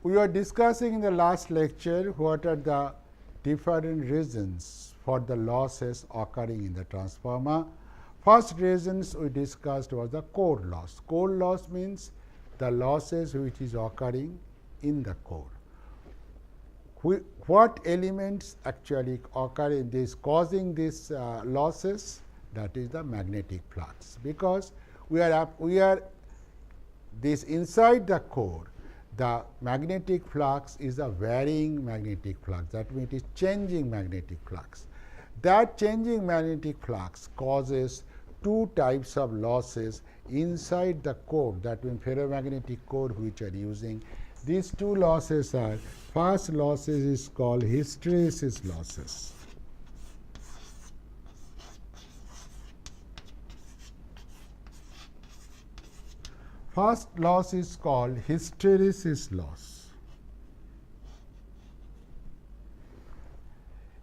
we were discussing in the last lecture what are the different reasons for the losses occurring in the transformer. First reasons we discussed was the core loss. Core loss means the losses which is occurring in the core. What elements actually occur in this causing these losses? That is the magnetic flux, because we are this inside the core, the magnetic flux is a varying magnetic flux. That means it is changing magnetic flux. That changing magnetic flux causes two types of losses inside the core, that means ferromagnetic core which are using. These two losses are, first losses is called hysteresis losses. First loss is called hysteresis loss.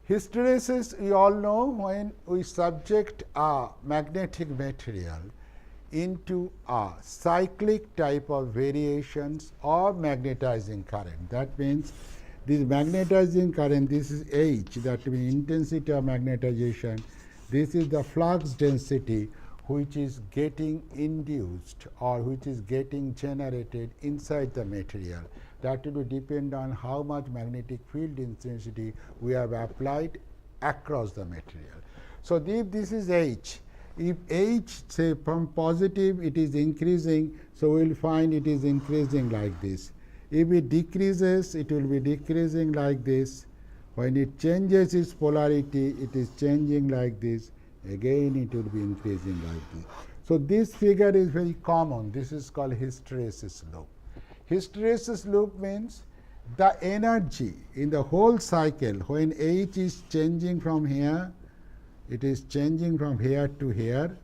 Hysteresis, we all know, when we subject a magnetic material into a cyclic type of variations of magnetizing current. That means this magnetizing current, this is H, that means intensity of magnetization. This is the flux density which is getting induced or which is getting generated inside the material. That will depend on how much magnetic field intensity we have applied across the material. So, if this is H, if H say from positive it is increasing, so we will find it is increasing like this. If it decreases, it will be decreasing like this. When it changes its polarity, it is changing like this. Again it will be increasing like this. So, this figure is very common. This is called hysteresis loop. Hysteresis loop means the energy in the whole cycle, when H is changing from here, it is changing from here to here,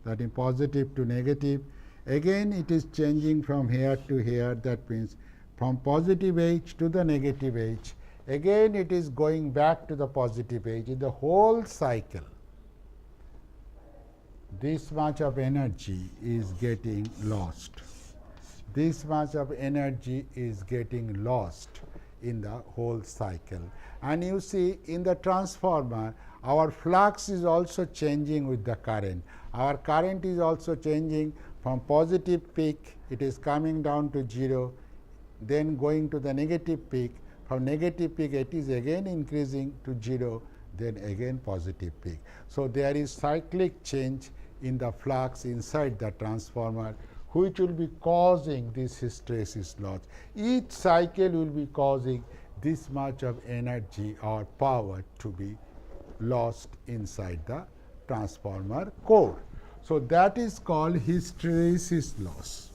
that is positive to negative. Again it is changing from here to here, that means from positive H to the negative H. Again it is going back to the positive H. In the whole cycle, this much of energy is getting lost. This much of energy is getting lost in the whole cycle. And you see, in the transformer, our flux is also changing with the current. Our current is also changing from positive peak, it is coming down to 0, then going to the negative peak. From negative peak, it is again increasing to 0, then again positive peak. So, there is cyclic change in the flux inside the transformer, which will be causing this hysteresis loss. Each cycle will be causing this much of energy or power to be lost inside the transformer core. So, that is called hysteresis loss.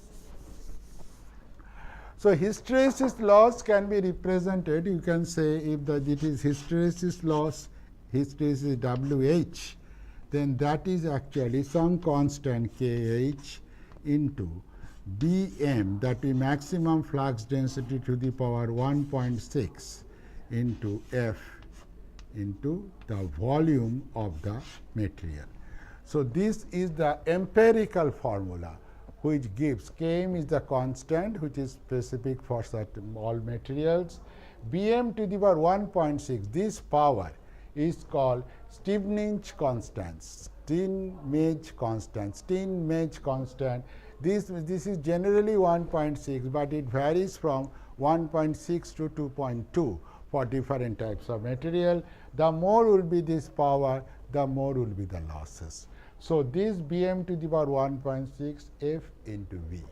So, hysteresis loss can be represented, you can say if it is hysteresis loss, hysteresis WH, then that is actually some constant KH into Bm, that is maximum flux density to the power 1.6 into F into the volume of the material. So, this is the empirical formula which gives Km is the constant which is specific for certain all materials. Bm to the power 1.6, this power is called Steinmetz constant. Steinmetz constant. This is generally 1.6, but it varies from 1.6 to 2.2 for different types of material. The more will be this power, the more will be the losses. So, this Bm to the power 1.6 F into V.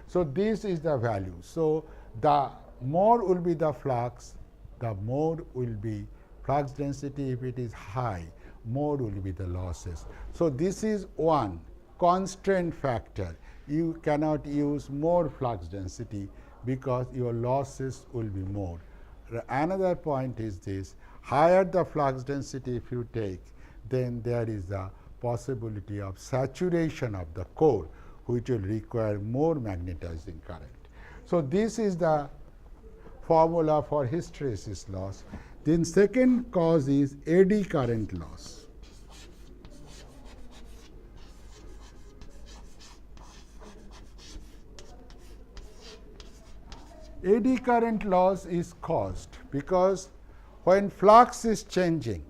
So, this is the value. So, the more will be the flux, the more will be flux density. If it is high, more will be the losses. So, this is one constraint factor. You cannot use more flux density because your losses will be more. Another point is this: higher the flux density if you take, then there is a possibility of saturation of the core, which will require more magnetizing current. So, this is the formula for hysteresis loss. Then second cause is eddy current loss. Eddy current loss is caused because when flux is changing,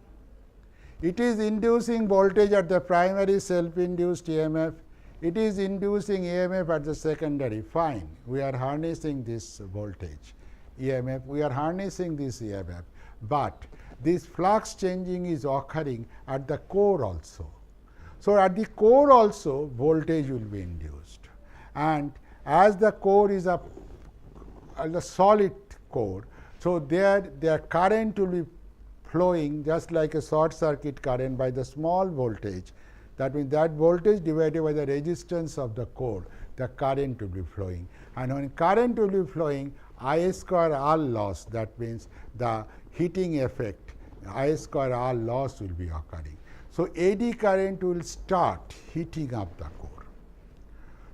it is inducing voltage at the primary self-induced EMF, it is inducing EMF at the secondary. Fine, we are harnessing this voltage EMF, we are harnessing this EMF, but this flux changing is occurring at the core also. So, at the core also voltage will be induced, and as the core is a solid core, so their current will be flowing just like a short circuit current by the small voltage. That means that voltage divided by the resistance of the core, the current will be flowing. And when current will be flowing, I square R loss, that means the heating effect, I square R loss will be occurring. So, eddy current will start heating up the core.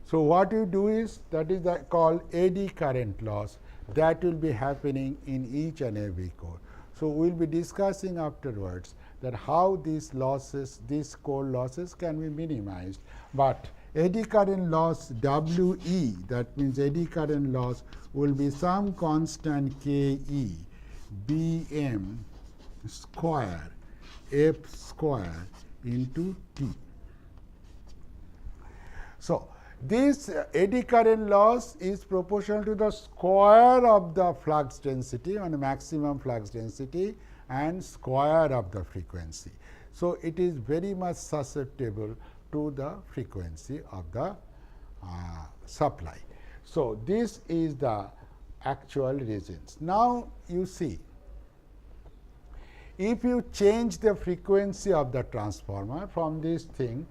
So, what you do is, that is called eddy current loss, that will be happening in each and every core. So, we will be discussing afterwards that how these losses, these core losses can be minimized, but eddy current loss WE, that means eddy current loss will be some constant KE Bm square F square into T. So, this eddy current loss is proportional to the square of the flux density on maximum flux density and square of the frequency. So, it is very much susceptible to the frequency of the supply. So, this is the actual reasons. Now, you see, if you change the frequency of the transformer from this thing,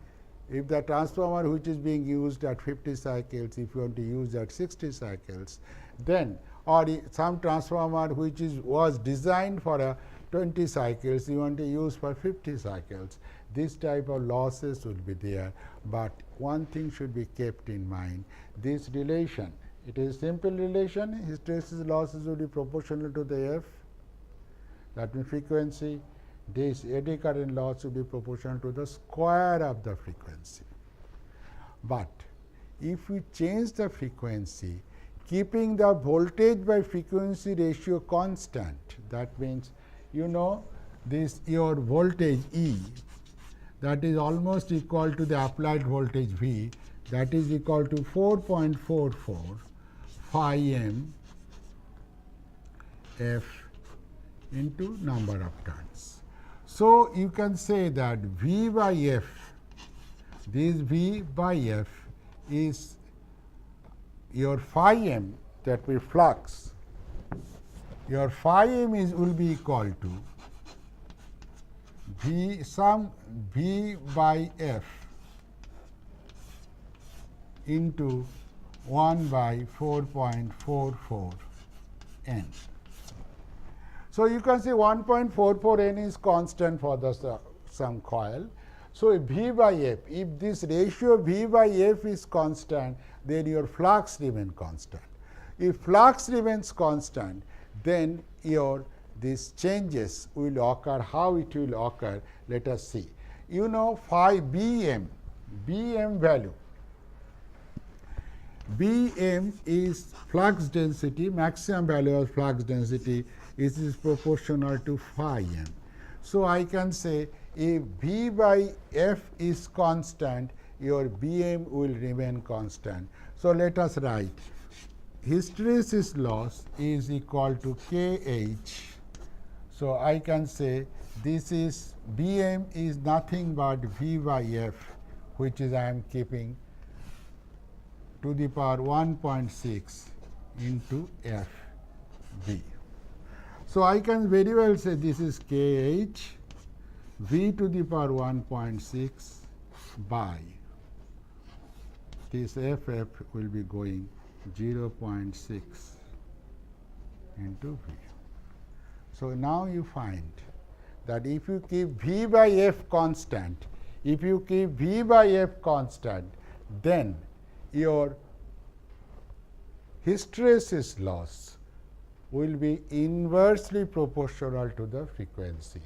if the transformer which is being used at 50 cycles, if you want to use at 60 cycles, then or some transformer which was designed for a 20 cycles, you want to use for 50 cycles, this type of losses will be there. But one thing should be kept in mind, this relation, it is simple relation, hysteresis losses will be proportional to the F, that means frequency. This eddy current loss will be proportional to the square of the frequency. But if we change the frequency, keeping the voltage by frequency ratio constant, that means, you know, this your voltage E, that is almost equal to the applied voltage V, that is equal to 4.44 phi m F into number of turns. So, you can say that V by F, this V by F is your phi m, that will flux, your phi m will be equal to V sum V by F into 1 by 4.44 n. So, you can see 1.44 n is constant for the some coil. So, V by F, if this ratio V by F is constant, then your flux remains constant. If flux remains constant, then your these changes will occur. How it will occur? Let us see. You know phi Bm value. Bm is flux density, maximum value of flux density is proportional to phi m. So, I can say if V by F is constant, your Bm will remain constant. So, let us write hysteresis loss is equal to Kh. So, I can say this is Bm is nothing but V by F, which is I am keeping to the power 1.6 into F V. So, I can very well say this is Kh V to the power 1.6 by this Ff will be going 0.6 into V. So, now you find that if you keep V by F constant, then your hysteresis loss will be inversely proportional to the frequency.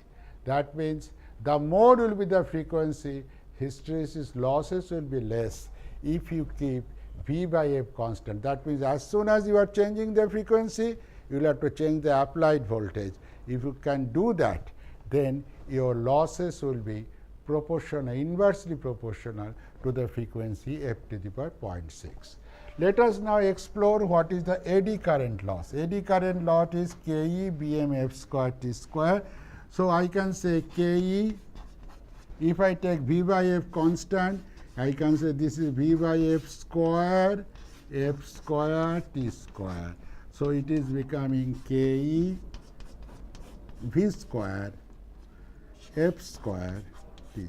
That means, the more will be the frequency, hysteresis losses will be less if you keep V by F constant. That means as soon as you are changing the frequency, you will have to change the applied voltage. If you can do that, then your losses will be proportional, inversely proportional to the frequency f to the power 0.6. Let us now explore what is the eddy current loss. Eddy current loss is Ke BM F square T square. So, I can say Ke, if I take V by F constant, I can say this is V by F square T square. So, it is becoming Ke V square F square T.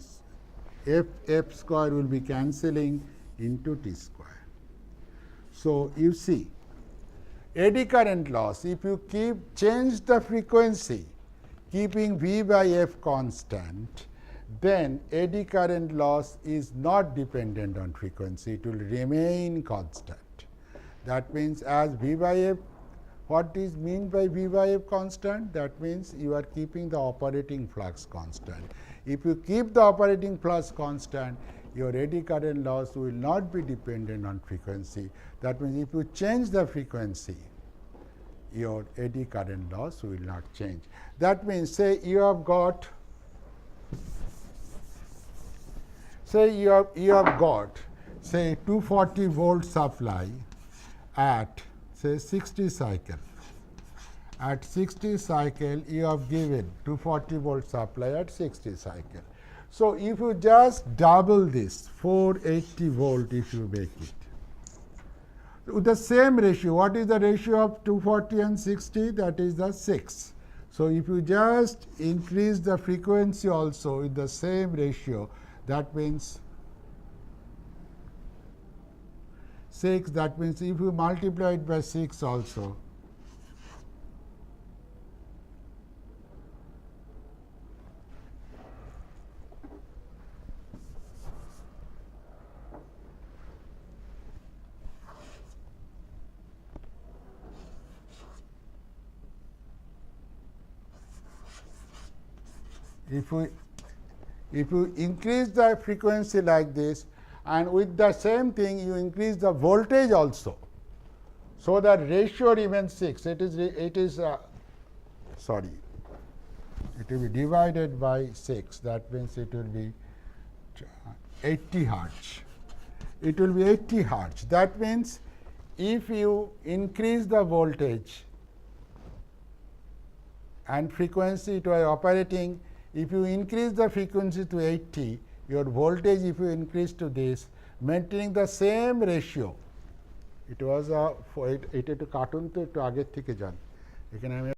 F square will be cancelling into T square. So, you see eddy current loss, if you change the frequency keeping V by F constant, then eddy current loss is not dependent on frequency, it will remain constant. That means as V by F, what is meant by V by F constant? That means you are keeping the operating flux constant. If you keep the operating flux constant, your eddy current loss will not be dependent on frequency. That means if you change the frequency, your eddy current loss will not change. That means say you have got say 240 volt supply at say 60 cycle. At 60 cycle you have given 240 volt supply at 60 cycle. So, if you just double this 480 volt, if you make it with the same ratio, what is the ratio of 240 and 60? That is the 6. So, if you just increase the frequency also with the same ratio, that means 6, that means if you multiply it by 6 also, if you increase the frequency like this, and with the same thing you increase the voltage also, so that ratio remains 6. It will be divided by 6. That means it will be 80 hertz. It will be 80 hertz. That means if you increase the voltage and frequency it was operating, if you increase the frequency to 80, your voltage if you increase to this, maintaining the same ratio, it was a এটা একটু কাটুন তো একটু আগের থেকে যান এখানে আমি